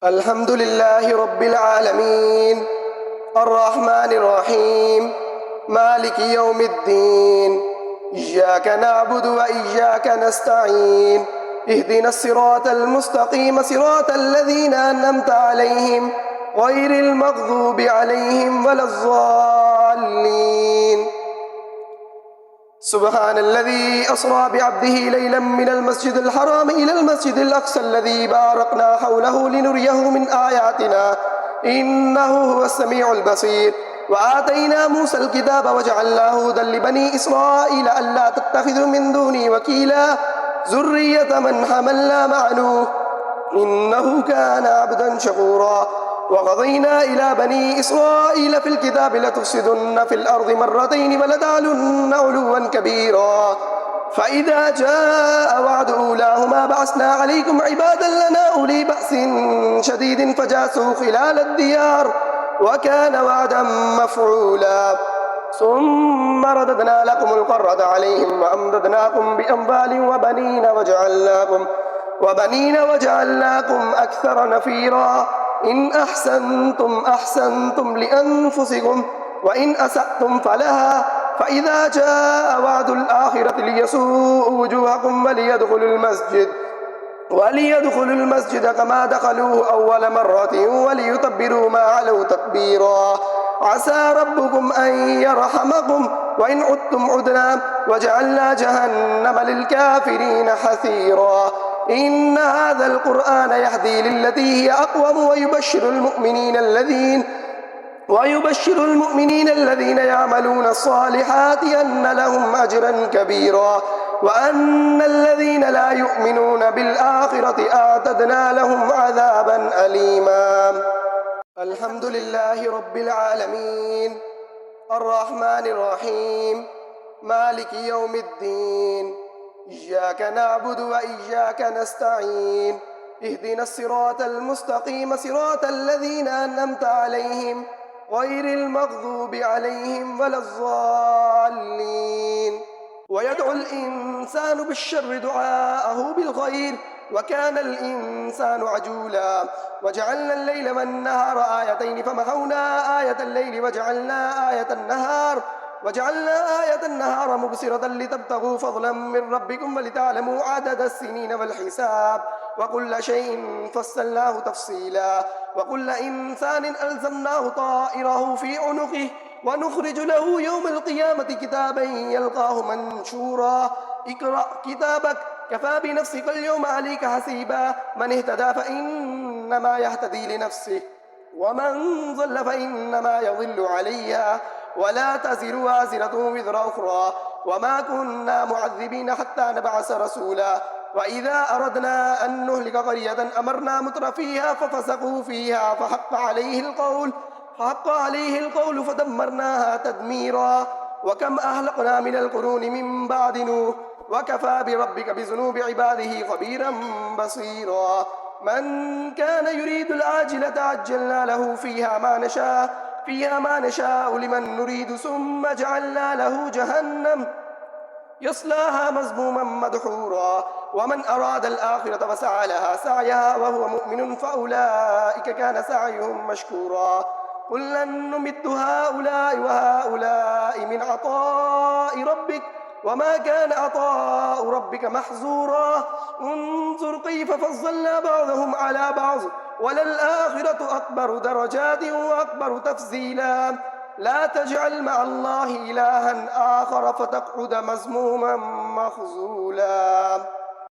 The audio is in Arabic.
الحمد لله رب العالمين الرحمن الرحيم مالك يوم الدين إياك نعبد وإياك نستعين اهدنا الصراط المستقيم صراط الذين أنعمت عليهم غير المغضوب عليهم ولا الضالين سبحان الذي أسرى بعبده ليلا من المسجد الحرام إلى المسجد الأقصى الذي باركنا حوله لنريه من آياتنا إنه هو السميع البصير وآتينا موسى الكتاب وجعلناه هدى لبني إسرائيل ألا تتخذوا من دوني وكيلا ذرية من حملنا مع نوح إنه كان عبدا شكورا وقضينا إلى بني إسرائيل في الكتاب لتفسدن في الأرض مرتين ولتعلن علوا كبيرا فإذا جاء وعد أولاهما بعثنا عليكم عبادا لنا أولي بأس شديد فجاسوا خلال الديار وكان وعدا مفعولا ثم رددنا لكم القرة عليهم وأمددناكم بأموال وبنين وجعلناكم أكثر نفيرا إن أحسنتم لأنفسكم وإن أسأتم فلها فإذا جاء وعد الآخرة ليسوءوا وجوهكم وليدخلوا المسجد كما دخلوه أول مرة وليتبروا ما علوا تتبيرا عسى ربكم أن يرحمكم وإن عدتم عدنا وجعلنا جهنم للكافرين حثيرا إن هذا القرآن يهدي للتي هي أقوم ويبشر المؤمنين الذين يعملون الصالحات أن لهم أجرا كبيرا وأن الذين لا يؤمنون بالآخرة أعتدنا لهم عذابا أليما الحمد لله رب العالمين الرحمن الرحيم مالك يوم الدين إياك نعبد وإياك نستعين اهدنا الصراط المستقيم صراط الذين أنعمت عليهم غير المغضوب عليهم ولا الضالين ويدعو الإنسان بالشر دعاءه بالخير وكان الإنسان عجولا وجعلنا الليل والنهار آيتين فمحونا آية الليل وجعلنا آية النهار مبصرة لتبتغوا فضلا من ربكم ولتعلموا عدد السنين والحساب وكل شيء فصلناه تفصيلا وكل إنسان ألزمناه طائره في عنقه ونخرج له يوم القيامة كتابا يلقاه منشورا اقرأ كتابك كفى بنفسك اليوم عليك حسيبا من اهتدى فإنما يهتدي لنفسه ومن ضل فإنما يضل عليها ولا تزر وازرة وزر أخرى وما كنا معذبين حتى نبعث رسولا وإذا أردنا أن نهلك قرية أمرنا مترفيها ففسقوا فيها فحق عليه القول فدمرناها تدميرا وكم أهلقنا من القرون من بعد نوح وكفى بربك بذنوب عباده خبيرا بصيرا من كان يريد العاجلة عجلنا له فيها ما نشاء لمن نريد ثم جعلنا له جهنم يصلاها مذموما مدحورا ومن أراد الآخرة وسعى لها سعيها وهو مؤمن فأولئك كان سعيهم مشكورا كلا نمد هؤلاء وهؤلاء من عطاء ربك وما كان عطاء ربك محظورا انظر كيف فضلنا بعضهم على بعض وللآخرة أكبر درجات وأكبر تفضيلا لا تجعل مع الله إلها آخر فتقعد مذموما مخذولا.